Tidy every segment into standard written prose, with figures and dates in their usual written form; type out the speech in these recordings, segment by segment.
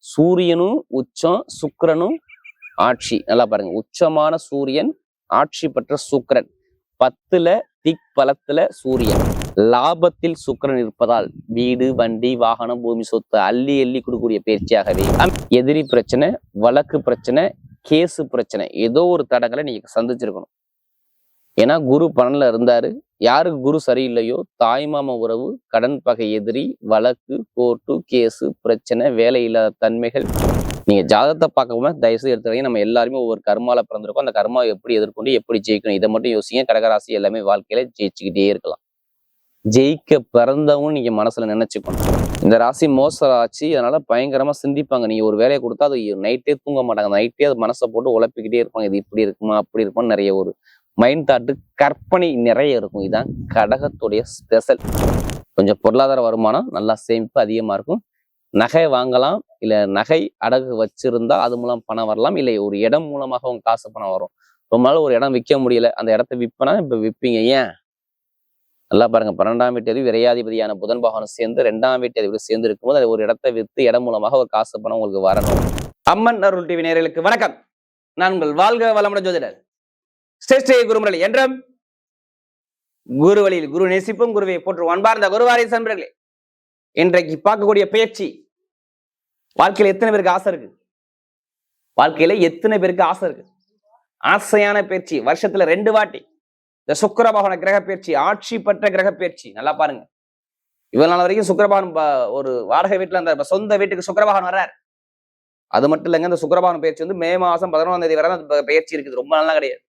சூரியனும் உச்சம், சுக்கிரனும் ஆட்சி. நல்லா பாருங்க, உச்சமான சூரியன், ஆட்சி பெற்ற சுக்கிரன், 10ல திக் பலத்துல சூரியன், லாபத்தில் சுக்கிரன் இருப்பதால் வீடு, வண்டி, வாகனம், பூமி, சொத்து அள்ளி அள்ளி கொடுக்கக்கூடிய பயிற்சியாகவே எதிரி பிரச்சனை, வழக்கு பிரச்சனை, கேசு பிரச்சனை, ஏதோ ஒரு தடங்களை நீங்க சந்திச்சிருக்கணும். ஏன்னா குரு 12ல இருந்தாரு. யாருக்கு குரு சரியில்லையோ தாய்மாம உறவு, கடன் பகை, எதிரி, வழக்கு, கோர்ட்டு, கேசு பிரச்சனை, வேலை இல்லாத தன்மைகள். நீங்க ஜாதகத்தை பார்க்காம தயவுசெய்து எடுத்துக்கிறீங்க. நம்ம எல்லாருமே ஒவ்வொரு கர்மால பிறந்திருக்கோம். அந்த கர்மாவை எப்படி எதிர்கொண்டு எப்படி ஜெயிக்கணும், இதை மட்டும் யோசிங்க. கடகராசி எல்லாமே வாழ்க்கையில ஜெயிச்சுக்கிட்டே இருக்கலாம். ஜெயிக்க பிறந்தவங்க நீங்க மனசுல நினைச்சுக்கணும். இந்த ராசி மோச ராசி, அதனால பயங்கரமா சிந்திப்பாங்க. நீங்க ஒரு வேலையை கொடுத்தா அது நைட்டே தூங்க மாட்டாங்க. நைட்டே அது மனசை போட்டு உழப்பிக்கிட்டே இருப்பாங்க. இது இப்படி இருக்குமா, அப்படி இருக்குமா, நிறைய ஒரு மைண்ட் தாட்டு, கற்பனை நிறைய இருக்கும். இதுதான் கடகத்துடைய ஸ்பெஷல். கொஞ்சம் பொருளாதார வருமானம், நல்லா சேமிப்பு அதிகமா இருக்கும். நகை வாங்கலாம், இல்ல நகை அடகு வச்சிருந்தா அது மூலம் பணம் வரலாம், இல்லை ஒரு இடம் மூலமாக உங்க காசு பணம் வரும். ரொம்ப நாள் ஒரு இடம் விற்க முடியல, அந்த இடத்த விற்பனா இப்ப விற்பீங்க. ஏன்? நல்லா பாருங்க, 12ஆம் வீட்டு அதிபதி விரையாதிபதியான புதன் பகவான் சேர்ந்து 2ஆம் வீட்டு அதிபதி சேர்ந்து இருக்கும்போது அது ஒரு இடத்தை விற்று இடம் மூலமாக ஒரு காசு பணம் உங்களுக்கு வரணும். அம்மன் அருள் டிவி நேயர்களுக்கு வணக்கம். நான் உங்கள் வாழ்க வளமுடன் ஜோதிடர் ஸ்ரீ குருமுரளி என்றும் குரு வழியில் குரு நேசிப்பும் குருவை போற்று அன்பார்ந்த குருவாரி சன்பர்களே, இன்றைக்கு பார்க்கக்கூடிய பயிற்சி வாழ்க்கையில எத்தனை பேருக்கு ஆசை இருக்கு? வாழ்க்கையில எத்தனை பேருக்கு ஆசை இருக்கு? ஆசையான பயிற்சி வருஷத்துல 2 வாட்டி இந்த சுக்கிர பகவான கிரக பயிற்சி, ஆட்சி பெற்ற கிரக பயிற்சி. நல்லா பாருங்க, இவ்வளவு நாள் வரைக்கும் சுக்கிர பகவான் ஒரு வாடகை வீட்டுல அந்த சொந்த வீட்டுக்கு சுக்கிர பகவான் வர்றாரு. அது மட்டும் இல்லைங்க, இந்த சுக்கிர பகவான் பயிற்சி வந்து மே மாசம் 11ஆம் தேதி வரை அந்த பயிற்சி இருக்குது. ரொம்ப நாளா கிடையாது.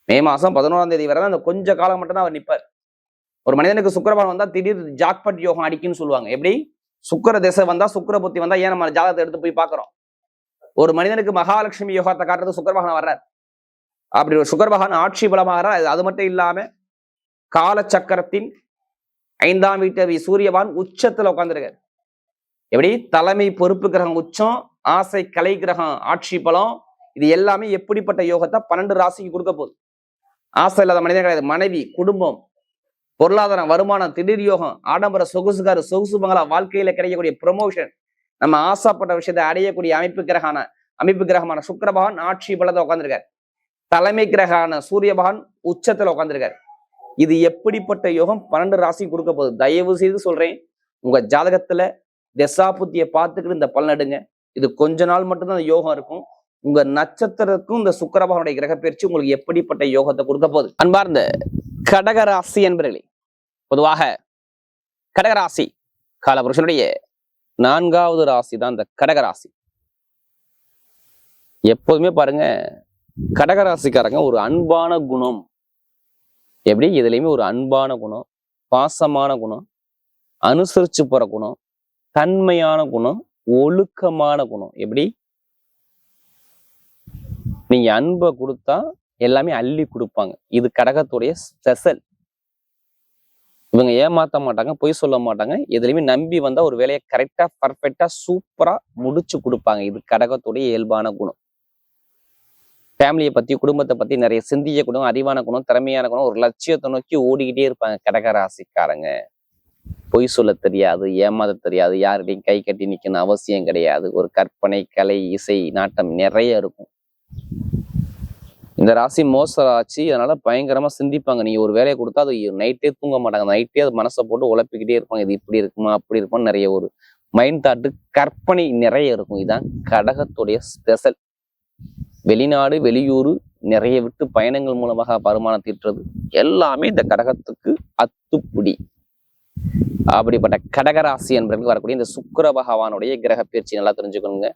மே மாசம் 11ஆம் தேதி வரை அந்த கொஞ்ச காலம் மட்டும் தான் அவர் நிற்பார். ஒரு மனிதனுக்கு சுக்கிர பகவான் வந்தா திடீர் ஜாக்பட் யோகம் அடிக்குன்னு சொல்லுவாங்க. எப்படி? சுக்கிர திசை வந்தா, சுக்கிர புத்தி வந்தா, ஏன் நம்ம ஜாதகத்தை எடுத்து போய் பாக்குறோம். ஒரு மனிதனுக்கு மகாலட்சுமி யோகத்தை காட்டுறது சுக்கிர பகவான் வர்றார். அப்படி ஒரு சுக்கிர பகவான் ஆட்சி பலமாக, அது மட்டும் இல்லாம காலச்சக்கரத்தின் 5ஆம் வீட்டு சூரிய பகவான் உச்சத்துல உட்கார்ந்துருக்காரு. எப்படி? தலைமை பொறுப்பு கிரகம் உச்சம், ஆசை கலை கிரகம் ஆட்சி பலம். இது எல்லாமே எப்படிப்பட்ட யோகத்தை 12 ராசிக்கு கொடுக்க போகுது. ஆசை இல்லாத மனிதன் கிடையாது. மனைவி, குடும்பம், பொருளாதாரம், வருமானம், திடீர் யோகம், ஆடம்பர சொகுசுகாரு, சொகுசு பங்களா, வாழ்க்கையில கிடைக்கக்கூடிய ப்ரொமோஷன், நம்ம ஆசைப்பட்ட விஷயத்தை அடையக்கூடிய அமைப்பு கிரகமான சுக்கிர பகவான் ஆட்சி பலத்தை உட்கார்ந்துருக்காரு. தலைமை கிரகான சூரிய பகவான் உச்சத்துல உட்கார்ந்துருக்காரு. இது எப்படிப்பட்ட யோகம் 12 ராசி கொடுக்க போகுது? தயவு செய்து சொல்றேன், உங்க ஜாதகத்துல தசா புத்தியை பார்த்துக்கிட்டு இந்த பலன் எடுங்க. இது கொஞ்ச நாள் மட்டும்தான் அந்த யோகம் இருக்கும். உங்க நட்சத்திரத்துக்கும் இந்த சுக்கிர பகவானுடைய கிரக பயிற்சி உங்களுக்கு எப்படிப்பட்ட யோகத்தை கொடுக்க போகுது? அன்பார்ந்த கடகராசி என்பர்களே, பொதுவாக கடகராசி காலபுருஷனுடைய 4வது ராசி தான் இந்த கடகராசி. எப்போதுமே பாருங்க, கடகராசிக்காரங்க ஒரு அன்பான குணம். எப்படி? இதுலயுமே ஒரு அன்பான குணம், பாசமான குணம், அனுசரிச்சு போற குணம், தன்மையான குணம், ஒழுக்கமான குணம். எப்படி? நீங்க அன்பை கொடுத்தா எல்லாமே அள்ளி கொடுப்பாங்க. இது கடகத்துடைய ஸ்பெஷல். இவங்க ஏமாத்த மாட்டாங்க, பொய் சொல்ல மாட்டாங்க. எதுலையுமே நம்பி வந்தா ஒரு வேலையை கரெக்டா பர்ஃபெக்டா சூப்பரா முடிச்சு கொடுப்பாங்க. இது கடகத்துடைய இயல்பான குணம். ஃபேமிலியை பத்தி, குடும்பத்தை பத்தி நிறைய சிந்திய குணம், அறிவான குணம், திறமையான குணம், ஒரு லட்சியத்தை நோக்கி ஓடிக்கிட்டே இருப்பாங்க கடகராசிக்காரங்க. பொய் சொல்ல தெரியாது, ஏமாத தெரியாது, யார்கிட்டையும் கை கட்டி நிக்கணும் அவசியம் கிடையாது. ஒரு கற்பனை, கலை, இசை, நாட்டம் நிறைய இருக்கும். இந்த ராசி மோச ராசி, அதனால பயங்கரமா சிந்திப்பாங்க. நீங்க ஒரு வேலையை கொடுத்தா அது நைட்டே தூங்க மாட்டாங்க. நைட்டே அது மனசை போட்டு உழப்பிக்கிட்டே இருப்பாங்க. இது இப்படி இருக்குமா, அப்படி இருக்குமா, நிறைய ஒரு மைண்ட் தாட்டு, கற்பனை நிறைய இருக்கும். இதுதான் கடகத்துடைய ஸ்பெஷல். வெளிநாடு, வெளியூர் நிறைய விட்டு பயணங்கள் மூலமாக வருமானம் தீட்டுறது எல்லாமே இந்த கடகத்துக்கு அத்துப்புடி. அப்படிப்பட்ட கடகராசி என்பதற்கு வரக்கூடிய இந்த சுக்கிர பகவானுடைய கிரக பயிற்சி நல்லா தெரிஞ்சுக்கணுங்க.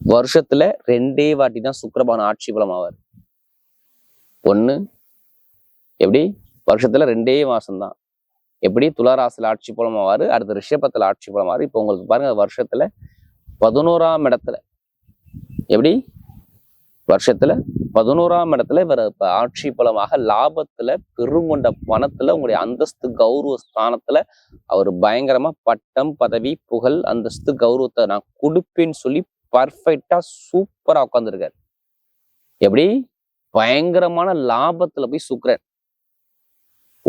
வருஷத்துல 2 வாட்டி தான் சுக்கிர பகவான் ஆட்சி பலம் ஆவார். ஒண்ணு எப்படி? வருஷத்துல 2 மாசம்தான். எப்படி? துளாராசில ஆட்சி பலம் ஆவாரு, அடுத்து ரிஷபத்துல ஆட்சி பலம் ஆவாரு. இப்போ உங்களுக்கு பாருங்க, வருஷத்துல 11ஆம் இடத்துல, எப்படி வருஷத்துல 11ஆம் இடத்துல இவர் ஆட்சி பலமாக லாபத்துல பெருங்கொண்ட பணத்துல உங்களுடைய அந்தஸ்து கௌரவ ஸ்தானத்துல அவர் பயங்கரமா பட்டம், பதவி, புகழ், அந்தஸ்து, கௌரவத்தை நான் கொடுப்பேன்னு சொல்லி பர்ஃபெக்டா சூப்பரா உட்கார்ந்துருக்காரு. எப்படி? பயங்கரமான லாபத்துல போய் சுக்கிரன்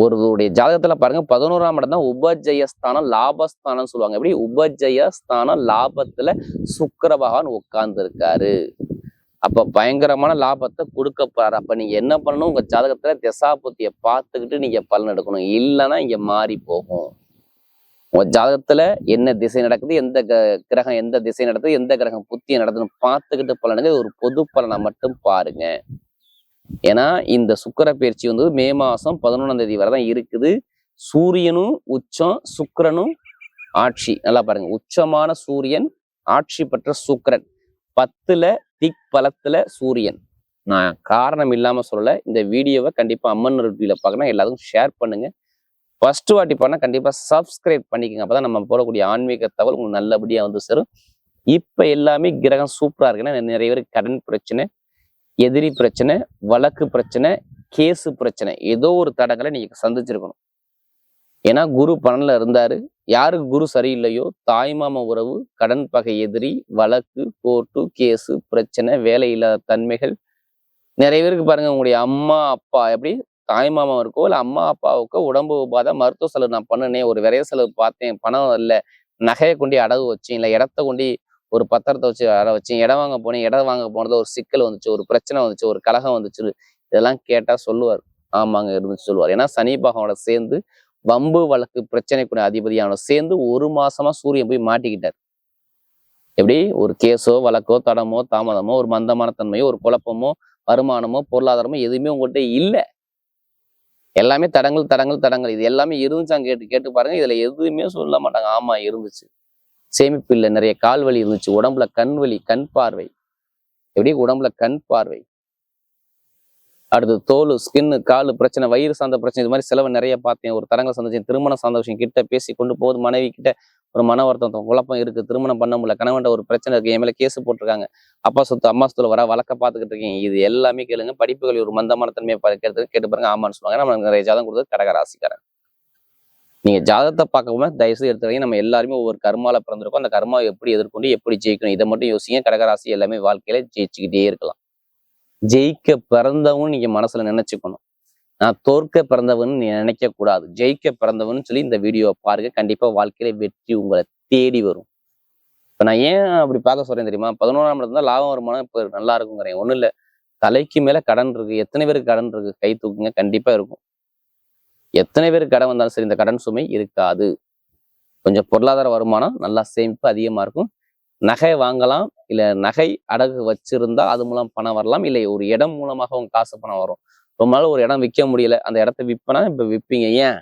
ஒருவருடைய ஜாதகத்துல பாருங்க 11ஆம் இடம் தான் உபஜயஸ்தானம் லாபஸ்தானம் சொல்லுவாங்க. எப்படி உபஜயஸ்தானம் லாபத்துல சுக்கிர பகவான் உட்கார்ந்து இருக்காரு. அப்ப பயங்கரமான லாபத்தை கொடுக்க போறாரு. அப்ப நீங்க என்ன பண்ணணும், உங்க ஜாதகத்துல திசாபுத்திய பார்த்துக்கிட்டு நீங்க பலன் எடுக்கணும். இல்லைன்னா இங்க மாறி போகும். உங்க ஜாதகத்துல என்ன திசை நடக்குது, எந்த கிரகம் எந்த திசை நடக்குது, எந்த கிரகம் புத்திய நடக்குதுன்னு பார்த்துக்கிட்டு பலனுங்க. ஒரு பொது பலனை மட்டும் பாருங்க. ஏன்னா இந்த சுக்கிர பயிற்சி வந்து மே மாசம் 11ஆம் தேதி வரை தான் இருக்குது. சூரியனும் உச்சம், சுக்கிரனும் ஆட்சி. நல்லா பாருங்க, உச்சமான சூரியன், ஆட்சி பெற்ற சுக்கிரன், 10ல திக் பலத்துல சூரியன். நான் காரணம் இல்லாம சொல்லல. இந்த வீடியோவை கண்டிப்பா அம்மன் ரிவ்யூல பார்க்கணும். எல்லாத்துக்கும் ஷேர் பண்ணுங்க. ஃபர்ஸ்ட் வாட்டி பண்ணா கண்டிப்பா சப்ஸ்கிரைப் பண்ணிக்கோங்க. அப்பதான் நம்ம போடக்கூடிய ஆன்மீக தகவல் உங்களுக்கு நல்லபடியா வந்து சேரும். இப்ப எல்லாமே கிரகம் சூப்பரா இருக்குன்னா நிறைய பேருக்கு கடன் பிரச்சனை, எதிரி பிரச்சனை, வழக்கு பிரச்சனை, கேசு பிரச்சனை, ஏதோ ஒரு தடங்களை நீங்க சந்திச்சிருக்கணும். ஏன்னா குரு 12ல இருந்தாரு. யாருக்கு குரு சரியில்லையோ தாய்மாம உறவு, கடன் பகை, எதிரி, வழக்கு, கோர்ட்டு, கேசு பிரச்சனை, வேலை இல்லாத தன்மைகள். நிறைய பேருக்கு பாருங்க, உங்களுடைய அம்மா அப்பா எப்படி தாய்மாமா இருக்கோ இல்லை அம்மா அப்பாவுக்கோ உடம்பு உபாதை, மருத்துவ செலவு நான் பண்ணினேன், ஒரு விரைய செலவு பார்த்தேன், பணம் இல்லை, நகையை கொண்டு அடகு வச்சேன், இல்லை இடத்த கொண்டு ஒரு பத்திரத்தை வச்சு அடை வச்சேன், இடம் வாங்க போனேன், இடம் வாங்க போனது ஒரு சிக்கல் வந்துச்சு, ஒரு பிரச்சனை வந்துச்சு, ஒரு கலகம் வந்துச்சு, இதெல்லாம் கேட்டா சொல்லுவார். ஆமாங்க இருந்துச்சு சொல்லுவார். ஏன்னா சனி பகவானோட சேர்ந்து வம்பு வழக்கு பிரச்சனைக்குரிய அதிபதியானோட சேர்ந்து 1 மாசமா சூரியன் போய் மாட்டிக்கிட்டார். எப்படி ஒரு கேஸோ வழக்கோ தடமோ தாமதமோ ஒரு மந்தமான தன்மையோ ஒரு குழப்பமோ வருமானமோ பொருளாதாரமோ எதுவுமே உங்கள்கிட்ட இல்லை. எல்லாமே தடங்கள் தடங்கள் தடங்கள். இது எல்லாமே இருந்துச்சாங்க கேட்டு பாருங்க. இதுல எதுவுமே சொல்ல மாட்டாங்க. ஆமா இருந்துச்சு. சேமிப்பு இல்லை, நிறைய கால் வலி இருந்துச்சு, உடம்புல கண் வலி, கண் பார்வை, எப்படி உடம்புல கண் பார்வை, அடுத்து தோல், ஸ்கின்னு, காலு பிரச்சனை, வயிறு சார்ந்த பிரச்சனை, இது மாதிரி செலவு நிறைய பார்த்தேன். ஒரு தரங்களை சந்திச்சேன். திருமணம் சார்ந்த விஷயம் கிட்ட பேசி கொண்டு போகுது, மனைவி கிட்ட ஒரு மன வருத்தம் குழப்பம் இருக்கு, திருமணம் பண்ண முடியல, கணவன்ட்ட ஒரு பிரச்சனை இருக்கு, என் மேல கேஸ் போட்டிருக்காங்க, அப்பா சொத்து அம்மா சொத்துல வர வழக்க பார்த்துக்கிட்டு இருக்கீங்க. இது எல்லாமே கேளுங்க. படிப்புகள் ஒரு மந்தமான தன்மையை கேட்டு பாருங்க. ஆமான்னு சொல்லுவாங்க. நம்ம நிறைய ஜாதகம் கொடுத்தது கடக ராசிக்காரன். நீங்க ஜாதகத்தை பார்க்கவே தயவுசெய்து எடுத்துறீங்க. நம்ம எல்லாருமே ஒவ்வொரு கர்மால பிறந்திருக்கோம். அந்த கர்மாவை எப்படி எதிர்கொண்டு எப்படி ஜெயிக்கணும், இதை மட்டும் யோசிங்க. கடகராசி எல்லாமே வாழ்க்கையில ஜெயிச்சுக்கிட்டே இருக்கலாம். ஜெயிக்க பிறந்தவன் நீங்க மனசுல நினைச்சுக்கணும். நான் தோற்க பிறந்தவன் நீ நினைக்க கூடாது. ஜெயிக்க பிறந்தவன் சொல்லி இந்த வீடியோவை பாருங்க. கண்டிப்பா வாழ்க்கையில வெற்றி உங்களை தேடி வரும். இப்ப நான் ஏன் அப்படி பார்க்க சொல்றேன் தெரியுமா? 11ஆம் இடத்துல லாபம் வருமானம் இப்ப நல்லா இருக்குங்கிறேன். ஒண்ணும் இல்ல, தலைக்கு மேல கடன் இருக்கு. எத்தனை பேருக்கு கடன் இருக்கு? கை தூக்குங்க. கண்டிப்பா இருக்கும். எத்தனை பேருக்கு கடன் வந்தாலும் சரி, இந்த கடன் சுமை இருக்காது. கொஞ்சம் பொருளாதார வருமானம், நல்லா சேமிப்பு அதிகமா இருக்கும். நகை வாங்கலாம், இல்ல நகை அடகு வச்சிருந்தா அது மூலம் பணம் வரலாம், இல்லை ஒரு இடம் மூலமாக உங்க காசு பணம் வரும். ரொம்ப நாள் ஒரு இடம் விற்க முடியல, அந்த இடத்த விற்பனா இப்ப விற்பீங்க. ஏன்?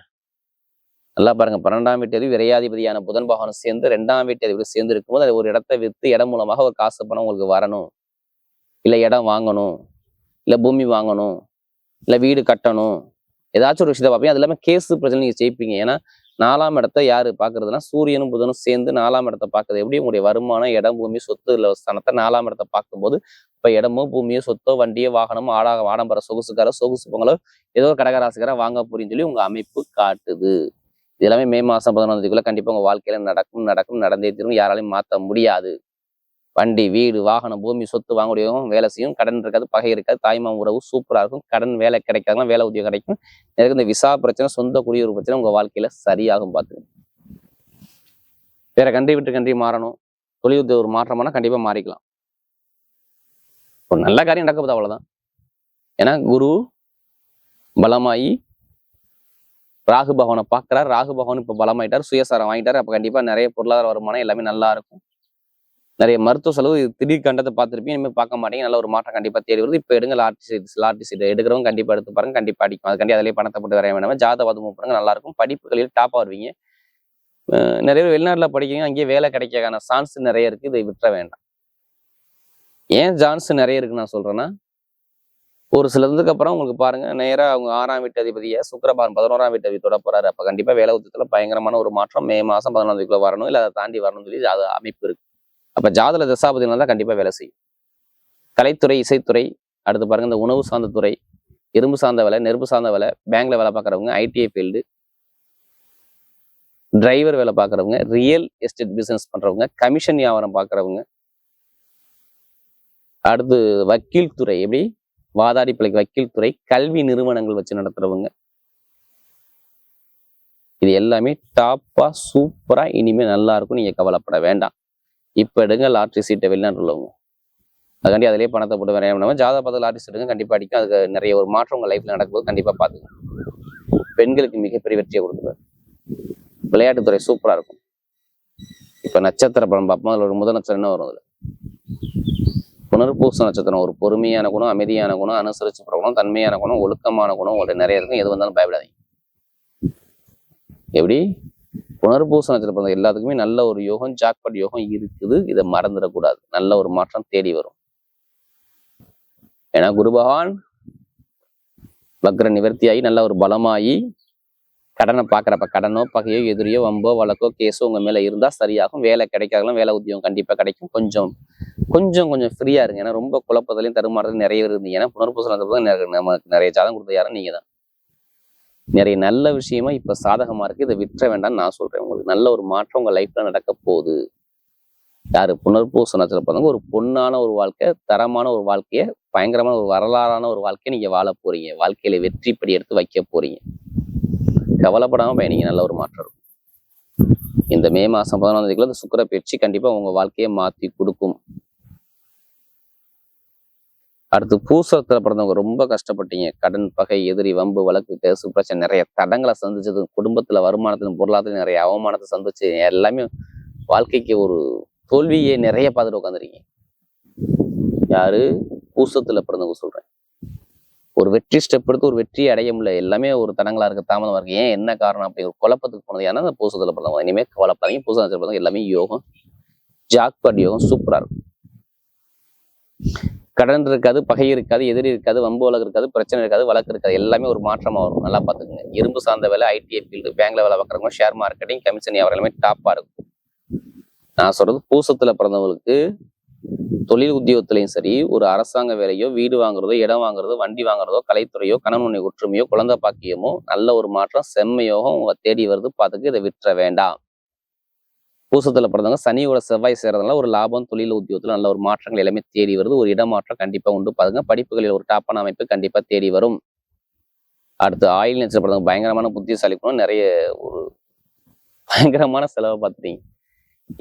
நல்லா பாருங்க, 12ஆம் வீட்டு அதிபதி விரையாதிபதியான புதன் பகவான் சேர்ந்து 2ஆம் வீட்டு அதிபதி சேர்ந்து இருக்கும்போது அது ஒரு இடத்த விற்று இடம் மூலமாக ஒரு காசு பணம் உங்களுக்கு வரணும். இல்லை இடம் வாங்கணும், இல்லை பூமி வாங்கணும், இல்லை வீடு கட்டணும், ஏதாச்சும் ஒரு விஷயத்த பார்ப்பீங்க. அது இல்லாமல் கேஸு பிரச்சனை நீங்க ஜெயிப்பீங்க. ஏன்னா 4ஆம் இடத்த யாரு பாக்குறதுன்னா சூரியனும் புதனும் சேர்ந்து 4ஆம் இடத்தை பார்க்கறது. எப்படி உங்களுடைய வருமானம், இடம், பூமி, சொத்து இல்லை ஸ்தானத்தை 4ஆம் இடத்தை பார்க்கும்போது இப்ப இடமோ பூமியோ சொத்தோ வண்டியோ வாகனமோ ஆடம்பர சொகுசுக்காரோ சொகுசு பொங்கலோ ஏதோ ஒரு கடகராசிக்கார வாங்க போறீன்னு சொல்லி உங்க அமைப்பு காட்டுது. இது எல்லாமே மே மாசம் 11ஆம் தேதிக்குள்ள கண்டிப்பா உங்க வாழ்க்கையில நடக்கும் நடந்தே தீரும். யாராலையும் மாற்ற முடியாது. வண்டி, வீடு, வாகனம், பூமி, சொத்து வாங்கக்கூடியவங்க வேலை செய்யும். கடன் இருக்காது, பகை இருக்காது, தாய்மாம உறவு சூப்பரா இருக்கும். கடன் வேலை கிடைக்காதுன்னா வேலை உத்தியோகம் கிடைக்கும். எனக்கு இந்த விசா பிரச்சனை, சொந்த குடியுரிமை பிரச்சனை உங்க வாழ்க்கையில சரியாகும். பார்த்து வேற கண்ட்ரி விட்டு கண்ட்ரி மாறணும், தொழில் உத்தியோக ஒரு மாற்றமானா கண்டிப்பா மாறிக்கலாம். ஒரு நல்ல காரியம் நடக்க போகுது, அவ்வளவுதான். ஏன்னா குரு பலமாயி ராகு பகவானை பார்க்கிறார். ராகு பகவான் இப்ப பலமாயிட்டார், சுயசாரம் வாங்கிட்டாரு. அப்ப கண்டிப்பா நிறைய பொருளாதார வருமானம் எல்லாமே நல்லா இருக்கும். நிறைய மருத்துவ செலவு திடீர் கண்டத்தை பார்த்துருப்பீங்க, இனிமேல் பார்க்க மாட்டீங்க. நல்ல ஒரு மாற்றம் கண்டிப்பா தேடி வருது. இப்போ எடுங்க லாட்ரி சீட் எடுக்கிறவங்க கண்டிப்பா எடுத்து பாருங்க, கண்டிப்பா அடிக்கும். அதுக்காண்டி அதிலேயே பணத்தை போட்டு வரைய வேண்டாம். ஜாதகம் பண்ணுங்க, நல்லா இருக்கும். படிப்புகளில் டாப்பா வருவீங்க. நிறைய பேர் வெளிநாட்டுல படிக்கிறீங்க, அங்கேயே வேலை கிடைக்கான சான்ஸ் நிறைய இருக்கு. இதை விட்டுற வேண்டாம். ஏன் சான்ஸ் நிறைய இருக்குன்னு நான் சொல்றேன்னா, ஒரு சிலதுக்கு அப்புறம் உங்களுக்கு பாருங்க, நேரா அவங்க 6ஆம் வீட்டு அதிபதியை சுக்கிரபான் 11ஆம் வீட்டு அதிபதி தொட போறாரு. அப்ப கண்டிப்பா வேலை உத்தியத்துல பயங்கரமான ஒரு மாற்றம் மே மாசம் 11ஆம் தேதிக்குள்ள வரணும், இல்லை அதை தாண்டி வரணும்னு சொல்லி அது அமைப்பு இருக்கு. அப்ப ஜாதக தசாபதினால தான் கண்டிப்பா வேலை செய்யும். கலைத்துறை, இசைத்துறை, அடுத்து பாருங்க இந்த உணவு சார்ந்த துறை, இரும்பு சார்ந்த வேலை, நெருப்பு சார்ந்த வேலை, பேங்க்ல வேலை பார்க்குறவங்க, ஐடிஐ ஃபீல்டு, டிரைவர் வேலை பார்க்குறவங்க, ரியல் எஸ்டேட் பிசினஸ் பண்றவங்க, கமிஷன் வியாபாரம் பார்க்குறவங்க, அடுத்து வக்கீல் துறை, எப்படி வாதாடி பிள்ளைக்கு வக்கீல் துறை, கல்வி நிறுவனங்கள் வச்சு நடத்துறவங்க, இது எல்லாமே டாப்பா சூப்பரா இனிமே நல்லா இருக்கும். நீங்க கவலைப்பட வேண்டாம். இப்ப எடுங்க லாட்ரி சீட்டை வெளிநாட்டு உள்ளவங்க. அதுக்காண்டி அதிலேயே பணத்தை போட்டு வேற என்ன ஜாதக பார்த்து லாட்ரி சீட்டுங்க கண்டிப்பா அடிக்கும். அதுக்கு நிறைய ஒரு மாற்றம் உங்க லைஃப்ல நடக்கும்போது கண்டிப்பா பாத்துக்கணும். பெண்களுக்கு மிகப்பெரிய வெற்றியை கொடுக்குறாரு. விளையாட்டுத்துறை சூப்பரா இருக்கும். இப்ப நட்சத்திர படம் பார்ப்போம். அதுல ஒரு முதல் நட்சத்திரம் என்ன வரும்? அதுல புனர்பூச நட்சத்திரம். ஒரு பொறுமையான குணம், அமைதியான குணம், அனுசரிச்சு போகணும், தன்மையான குணம், ஒழுக்கமான குணம் உங்கள்ட்ட நிறைய இருக்கும். எது வந்தாலும் பயப்படாதீங்க. எப்படி புனர்பூச நட்சத்திரம் பிறந்த எல்லாத்துக்குமே நல்ல ஒரு யோகம், ஜாக்பாட் யோகம் இருக்குது. இதை மறந்துடக்கூடாது. நல்ல ஒரு மாற்றம் தேடி வரும். ஏன்னா குரு பகவான் வக்ர நிவர்த்தியாகி நல்ல ஒரு பலமாகி கடனை பார்க்குறப்ப கடனோ பகையோ எதிரியோ வம்போ வழக்கோ கேஸோ உங்க மேல இருந்தா சரியாகும். வேலை கிடைக்காதெல்லாம் வேலை உத்தியோகம் கண்டிப்பா கிடைக்கும். கொஞ்சம் ஃப்ரீயா இருங்க. ஏன்னா ரொம்ப குழப்பத்திலையும் தருமாறதுலையும் நிறைய இருந்தீங்க. ஏன்னா புனர்பூச நமக்கு நிறைய ஜாதகம் கொடுத்த யாரும் நீங்க தான். நிறைய நல்ல விஷயமா இப்ப சாதகமா இருக்கு. இதை விட்டுற வேண்டாம்னு நான் சொல்றேன். உங்களுக்கு நல்ல ஒரு மாற்றம் உங்க லைஃப்ல நடக்க போகுது. யாரு புனர்பூச நட்சத்திரம் ஒரு பொன்னான ஒரு வாழ்க்கை, தரமான ஒரு வாழ்க்கைய, பயங்கரமான ஒரு வரலாறான ஒரு வாழ்க்கையை நீங்க வாழ போறீங்க. வாழ்க்கையில வெற்றிப்படி எடுத்து வைக்க போறீங்க. கவலைப்படாம பயணிங்க. நல்ல ஒரு மாற்றம் இருக்கும். இந்த மே மாசம் 11ஆம் தேதிக்குள்ள இந்த சுக்கிர பயிற்சி கண்டிப்பா உங்க வாழ்க்கையை மாத்தி கொடுக்கும். அடுத்து பூசத்துல பிறந்தவங்க ரொம்ப கஷ்டப்பட்டீங்க. கடன், பகை, எதிரி, வம்பு, வழக்கு, கேசு பிரச்சனை, நிறைய தடங்களை சந்திச்சது, குடும்பத்துல வருமானத்திலும் பொருளாதாரத்திலும் நிறைய அவமானத்தை சந்திச்சு எல்லாமே வாழ்க்கைக்கு ஒரு தோல்வியை நிறைய பார்த்துட்டு உட்காந்துருக்கீங்க. யாரு பூசத்துல பிறந்தவங்க சொல்றேன். ஒரு வெற்றி ஸ்டெப் எடுத்து ஒரு வெற்றியை அடைய முடியல. எல்லாமே ஒரு தடங்களா இருக்கு, தாமதமா இருக்கு. ஏன் என்ன காரணம் அப்படி ஒரு குழப்பத்துக்கு போனது ஏன்னா அந்த பூசத்துல பிறந்தவங்க. இனிமே கவலைப்படாதீங்க. பூச பிறந்தவங்க எல்லாமே யோகம், ஜாக்பாட் யோகம் சூப்பரா இருக்கும். கடன் இருக்காது, பகை இருக்காது, எதிரி இருக்காது, வம்பு வழக்கு இருக்காது, பிரச்சனை இருக்காது, வழக்கு இருக்காது. எல்லாமே ஒரு மாற்றமா வரும். நல்லா பாத்துக்கோங்க. இரும்பு சார்ந்த வேலை, ஐடிஐ ஃபீல்டு, பேங்க்ல வேலை பார்க்குறவங்க, ஷேர் மார்க்கெட்டிங், கமிஷன் வியாபாரம் எல்லாமே டாப்பா இருக்கும். நான் சொல்றது பூசத்துல பிறந்தவங்களுக்கு தொழில் உத்தியோகத்திலையும் சரி, ஒரு அரசாங்க வேலையோ, வீடு வாங்குறதோ, இடம் வாங்குறதோ, வண்டி வாங்குறதோ, கலைத்துறையோ, கணவன் ஒற்றுமையோ, குழந்தை பாக்கியமோ, நல்ல ஒரு மாற்றம் செம்மையோகம் உங்க தேடி வருது. பார்த்துக்கு இதை விட்டுற வேண்டாம். பூசத்துல பிறந்தவங்க சனியோட செவ்வாய் சேர்றதுனால ஒரு லாபம், தொழில் உத்தியோகத்துல நல்ல ஒரு மாற்றங்கள் எல்லாமே தேடி வருது. ஒரு இடமாற்றம் கண்டிப்பா உண்டு. பாருங்க படிப்புகளில் ஒரு டாப்பான அமைப்பு கண்டிப்பா தேடி வரும். அடுத்து ஆயில் நட்சத்திரம் பிறந்தவங்க பயங்கரமான புத்திசாலி குணம், நிறைய ஒரு பயங்கரமான செலவை பார்த்துட்டீங்க.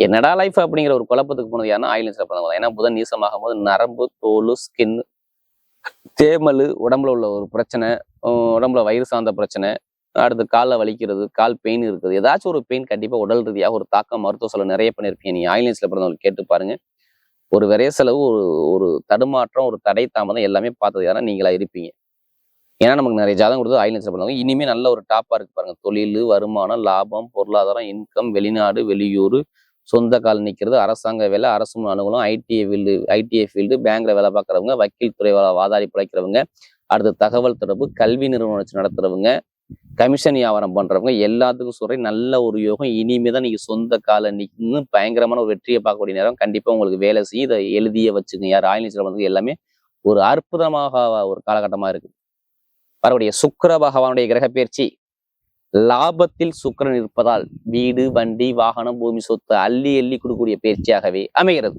என்னடா லைஃப் அப்படிங்கிற ஒரு குழப்பத்துக்கு போனது யாருன்னா ஆயில் நட்சத்திரம் பிறந்தவங்க. ஏன்னா புதன் நீசமாகும் போது நரம்பு, தோல், ஸ்கின், தேமல், உடம்புல உள்ள ஒரு பிரச்சனை, உடம்புல வயிறு சார்ந்த பிரச்சனை, அடுத்து காலில் வலிக்கிறது, கால் பெயின் இருக்குது, ஏதாச்சும் ஒரு பெயின் கண்டிப்பா உடல் ரீதியாக ஒரு தாக்கம் மருத்துவ செலவு நிறைய பண்ணியிருப்பீங்க. நீங்க ஆயில் நட்சத்திரம் பிறந்தவங்களுக்கு கேட்டு பாருங்க. ஒரு விரைய செலவு, ஒரு தடுமாற்றம், ஒரு தடை தாமதம் எல்லாமே பார்த்தது யாரா நீங்களா இருப்பீங்க. ஏன்னா நமக்கு நிறைய ஜாதகம் கொடுத்து ஆயில் நட்சத்திரம் பிறந்தவங்க இனிமே நல்ல ஒரு டாப்பா இருக்கு பாருங்க. தொழில், வருமானம், லாபம், பொருளாதாரம், இன்கம், வெளிநாடு, வெளியூர், சொந்த கால் நிற்கிறது, அரசாங்க வேலை, அரசு அனுகூலம், ஐடிஐ ஃபீல்டு, பேங்க்ல வேலை பார்க்குறவங்க, வக்கீல் துறை வாதாடி பிழைக்கிறவங்க, அடுத்து தகவல் தொடர்பு, கல்வி நிறுவனம் வச்சு நடத்துறவங்க, கமிஷன் வியாபாரம் பண்றவங்க எல்லாத்துக்கும் சொல்றேன். நல்ல ஒரு யோகம். இனிமே தான் நீங்க சொந்த கால நின்று பயங்கரமான ஒரு வெற்றியை பார்க்கக்கூடிய நேரம் கண்டிப்பா உங்களுக்கு வேலை செய்யும். இதை எழுதிய வச்சுங்க. யார் ஆயில் நட்சத்திரம் வந்து எல்லாமே ஒரு அற்புதமாக ஒரு காலகட்டமா இருக்கு. வரக்கூடிய சுக்கிர பகவானுடைய கிரக பயிற்சி லாபத்தில் சுக்கிரன் இருப்பதால் வீடு, வண்டி, வாகனம், பூமி, சொத்து அள்ளி கொடுக்கக்கூடிய பயிற்சியாகவே அமைகிறது.